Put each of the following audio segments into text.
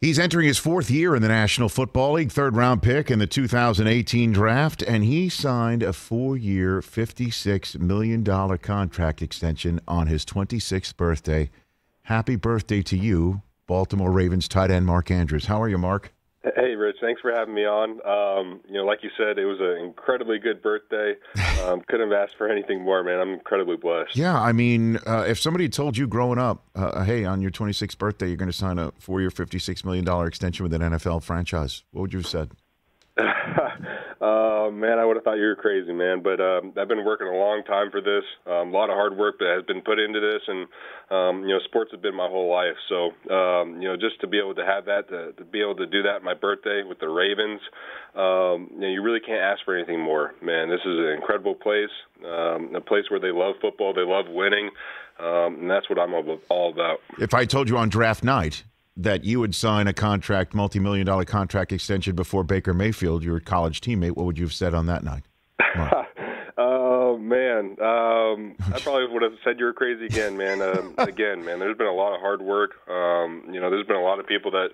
He's entering his fourth year in the National Football League, third-round pick in the 2018 draft, and he signed a 4-year, $56 million contract extension on his 26th birthday. Happy birthday to you, Baltimore Ravens tight end Mark Andrews. How are you, Mark? Hey, Rich. Thanks for having me on. Like you said, it was an incredibly good birthday. Couldn't have asked for anything more, man. I'm incredibly blessed. Yeah, I mean, if somebody had told you growing up, hey, on your 26th birthday, you're going to sign a 4-year, $56 million extension with an NFL franchise, what would you have said? Man, I would have thought you were crazy, man. But I've been working a long time for this. A lot of hard work that has been put into this, and sports have been my whole life. So just to be able to have that, to be able to do that on my birthday with the Ravens, you really can't ask for anything more, man. This is an incredible place, a place where they love football, they love winning, and that's what I'm all about. If I told you on draft night that you would sign a contract, multi-million-dollar contract extension before Baker Mayfield, your college teammate, what would you have said on that night? Oh, man. I probably would have said you were crazy again, man. There's been a lot of hard work. There's been a lot of people that,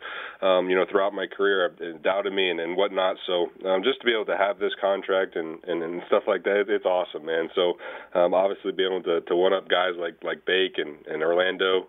throughout my career have doubted me and whatnot. So just to be able to have this contract and stuff like that, it's awesome, man. So obviously being able to one-up guys like Bake and Orlando,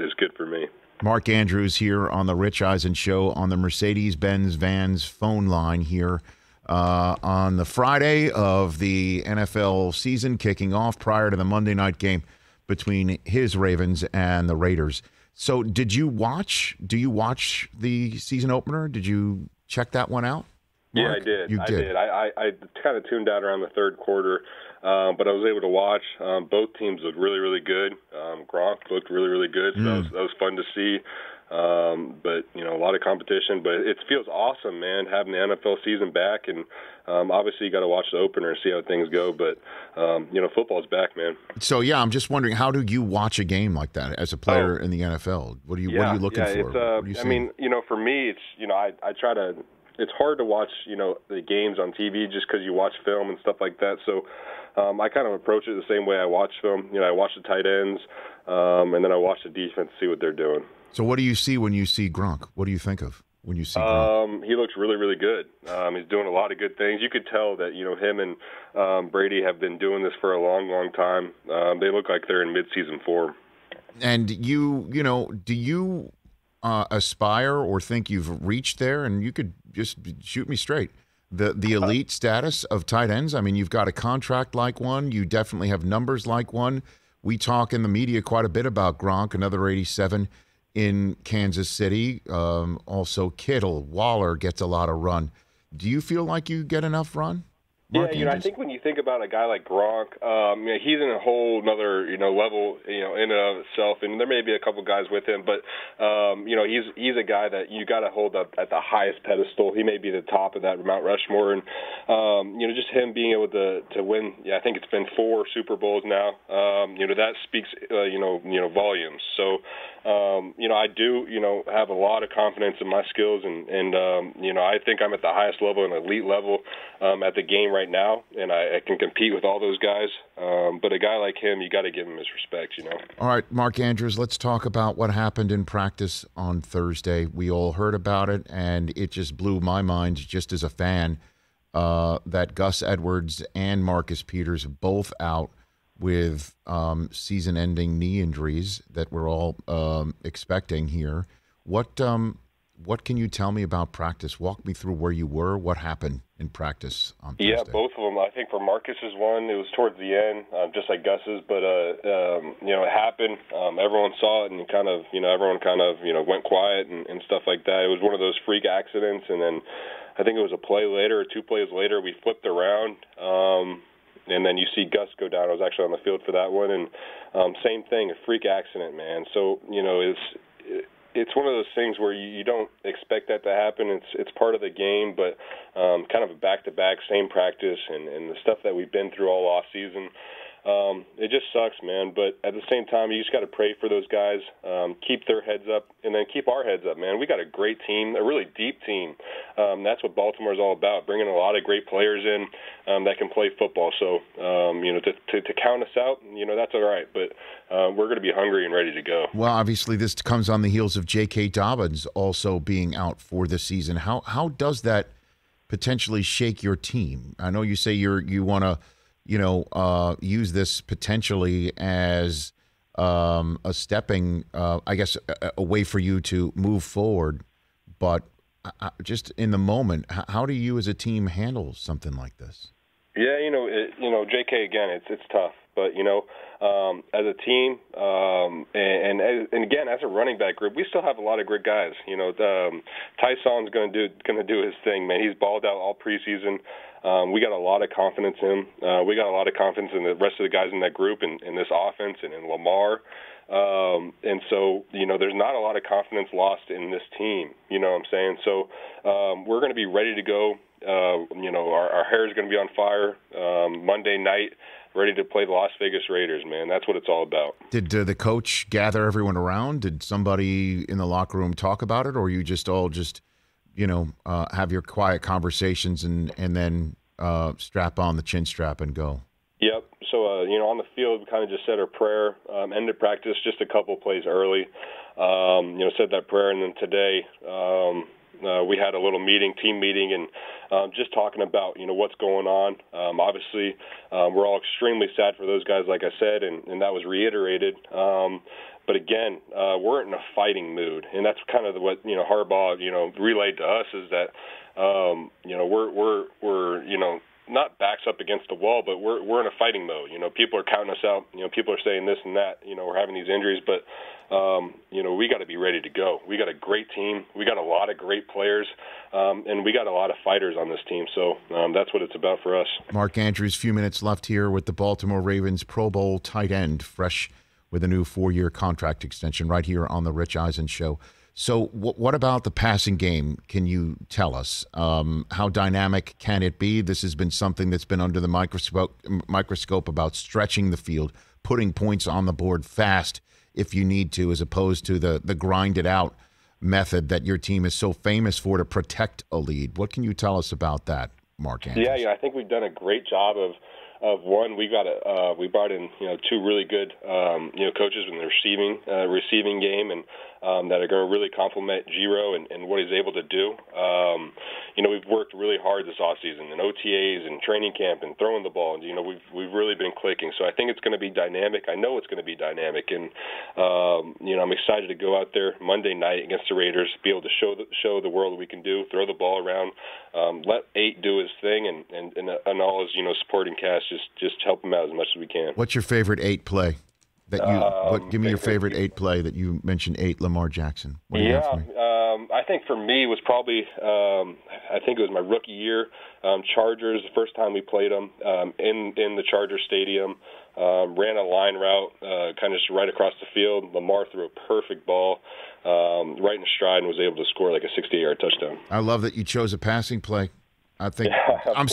is good for me. Mark Andrews here on the Rich Eisen Show on the Mercedes-Benz Vans phone line here on the Friday of the NFL season kicking off prior to the Monday night game between his Ravens and the Raiders. So do you watch the season opener? Did you check that one out, Mark? Yeah, I did. You did. I kind of tuned out around the third quarter, but I was able to watch. Both teams looked really, really good. Gronk looked really, really good, so that was fun to see. But a lot of competition. But it feels awesome, man, having the NFL season back. And obviously you got to watch the opener and see how things go. But football's back, man. So yeah, I'm just wondering, how do you watch a game like that as a player in the NFL? What are you looking for? For me, it's I try to. It's hard to watch the games on TV just because you watch film and stuff like that. So I kind of approach it the same way I watch film. I watch the tight ends, and then I watch the defense, see what they're doing. So what do you see when you see Gronk? What do you think of when you see Gronk? He looks really, really good. He's doing a lot of good things. You could tell that, him and Brady have been doing this for a long, long time. They look like they're in mid-season form. And do you aspire or think you've reached there? And you could just shoot me straight. The elite status of tight ends? I mean, you've got a contract like one. You definitely have numbers like one. We talk in the media quite a bit about Gronk, another 87 in Kansas City. Also, Kittle, Waller gets a lot of run. Do you feel like you get enough run? Mark Yeah, I think when you think about a guy like Gronk, he's in a whole another level, in and of itself, and there may be a couple guys with him, but he's a guy that you got to hold up at the highest pedestal. He may be the top of that Mount Rushmore, and just him being able to win. Yeah, I think it's been 4 Super Bowls now. That speaks volumes. So I do have a lot of confidence in my skills, and I think I'm at the highest level, an elite level at the game right now, and I can compete with all those guys. But a guy like him, you got to give him his respect, All right, Mark Andrews, let's talk about what happened in practice on Thursday. We all heard about it, and it just blew my mind just as a fan that Gus Edwards and Marcus Peters both out with season-ending knee injuries that we're all expecting here. What can you tell me about practice? Walk me through where you were, what happened in practice on Thursday. Yeah, both of them. I think for Marcus's one, it was towards the end, just like Gus's, but it happened. Everyone saw it, and everyone went quiet and stuff like that. It was one of those freak accidents, and then I think it was a play later or 2 plays later, we flipped around. And then you see Gus go down. I was actually on the field for that one, and same thing, a freak accident, man. So it's one of those things where you don't expect that to happen. It's part of the game, but kind of a back-to-back, same practice, and the stuff that we've been through all off season. it just sucks, man. But at the same time, you just got to pray for those guys, keep their heads up, and then keep our heads up, man. We got a great team, a really deep team. That's what Baltimore's all about, bringing a lot of great players in that can play football. So, to count us out, that's all right. But we're going to be hungry and ready to go. Well, obviously, this comes on the heels of J.K. Dobbins also being out for the season. How does that potentially shake your team? I know you say you want to, use this potentially as a stepping, a way for you to move forward. But just in the moment, how do you as a team handle something like this? Yeah, JK, again, it's tough. But, as a team, and again, as a running back group, we still have a lot of great guys. Tyson's going to do his thing, man. He's balled out all preseason. We got a lot of confidence in him. We got a lot of confidence in the rest of the guys in that group and in this offense and in Lamar. And so, there's not a lot of confidence lost in this team. You know what I'm saying? So we're going to be ready to go. Our hair is going to be on fire Monday night, ready to play the Las Vegas Raiders, man. That's what it's all about. Did the coach gather everyone around? Did somebody in the locker room talk about it, or you just all have your quiet conversations and then strap on the chin strap and go? Yep. So, on the field, we kind of just said our prayer, ended practice just a couple plays early, said that prayer, and then today we had a little team meeting, and just talking about, what's going on. Obviously, we're all extremely sad for those guys, like I said, and that was reiterated. But again, we're in a fighting mood, and that's kind of what Harbaugh relayed to us is that we're not backs up against the wall, but we're in a fighting mode. People are counting us out. People are saying this and that. We're having these injuries, but we got to be ready to go. We got a great team. We got a lot of great players, and we got a lot of fighters on this team. So that's what it's about for us. Mark Andrews, few minutes left here with the Baltimore Ravens Pro Bowl tight end, fresh with a new 4-year contract extension right here on the Rich Eisen Show. So what about the passing game? Can you tell us how dynamic can it be? This has been something that's been under the microscope about stretching the field, putting points on the board fast if you need to, as opposed to the grinded out method that your team is so famous for to protect a lead. What can you tell us about that, Mark Andrews? Yeah, I think we've done a great job of one. We brought in two really good coaches in the receiving game, and that are going to really complement Giro and what he's able to do. We've worked really hard this offseason in OTAs and training camp and throwing the ball. And, we've really been clicking. So I think it's going to be dynamic. I know it's going to be dynamic. And, I'm excited to go out there Monday night against the Raiders, be able to show the world what we can do, throw the ball around, let 8 do his thing, and all his, supporting cast just help him out as much as we can. What's your favorite 8 play? Give me your favorite 8 play that you mentioned. 8 Lamar Jackson. What do you have for me? I think for me was probably I think it was my rookie year. Chargers, the first time we played them in the Charger Stadium, ran a line route kind of just right across the field. Lamar threw a perfect ball right in stride and was able to score like a 68-yard touchdown. I love that you chose a passing play. I think I'm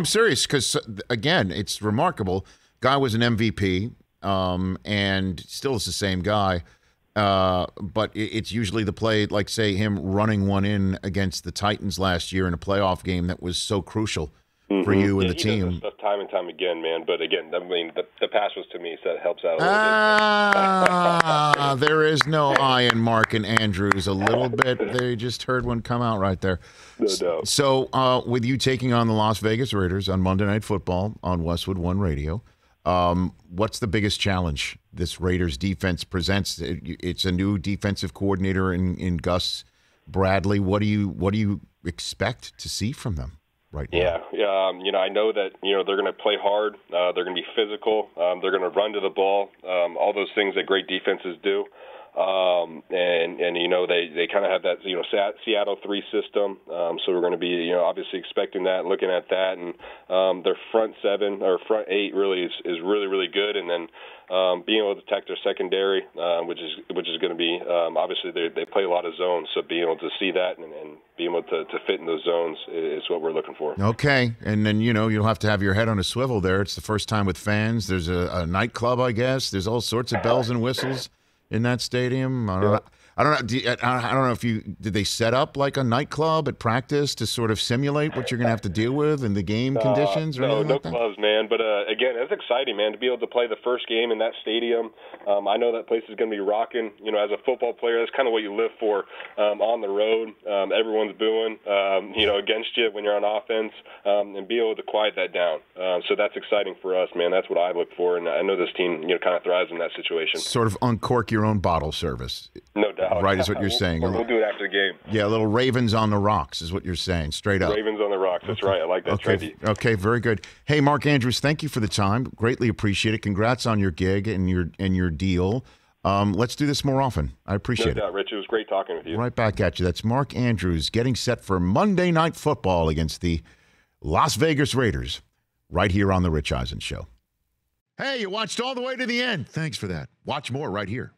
serious because again, it's remarkable. Guy was an MVP. And still is the same guy, but it's usually the play, like, say, him running one in against the Titans last year in a playoff game that was so crucial for you and the team. He does this stuff time and time again, man. But again, the pass was to me, so that helps out a little bit. There is no I in Mark and Andrews a little bit. They just heard one come out right there. No doubt. So with you taking on the Las Vegas Raiders on Monday Night Football on Westwood One Radio, what's the biggest challenge this Raiders defense presents? It's a new defensive coordinator in Gus Bradley. What do you expect to see from them right now? Yeah. I know that they're going to play hard. They're going to be physical. They're going to run to the ball. All those things that great defenses do. And you know, they kind of have that, you know, Seattle 3 system. So we're going to be, you know, obviously expecting that, looking at that, and their front 7 or front 8 really is really, really good. And then being able to protect their secondary, which is going to be, obviously they play a lot of zones, so being able to see that and being able to fit in those zones is what we're looking for. Okay, and then, you know, you'll have to have your head on a swivel there. It's the first time with fans. There's a nightclub, I guess. There's all sorts of bells and whistles in that stadium. I don't know. I don't know if did they set up like a nightclub at practice to sort of simulate what you're going to have to deal with in the game conditions? Or anything no like that? clubs, man. But again, it's exciting, man, to be able to play the first game in that stadium. I know that place is going to be rocking. You know, as a football player, that's kind of what you live for on the road. Everyone's booing, you know, against you when you're on offense, and be able to quiet that down. So that's exciting for us, man. That's what I look for, and I know this team, you know, kind of thrives in that situation. Sort of uncork your own bottle service. No doubt. Right, is what you're saying. We'll do it after the game. Yeah, a little Ravens on the rocks is what you're saying, straight up. Ravens on the rocks, that's right. I like that. Okay, okay, very good. Hey, Mark Andrews, thank you for the time. Greatly appreciate it. Congrats on your gig and your deal. Let's do this more often. I appreciate it. No doubt, Rich. It was great talking with you. Right back at you. That's Mark Andrews getting set for Monday Night Football against the Las Vegas Raiders right here on The Rich Eisen Show. Hey, you watched all the way to the end. Thanks for that. Watch more right here.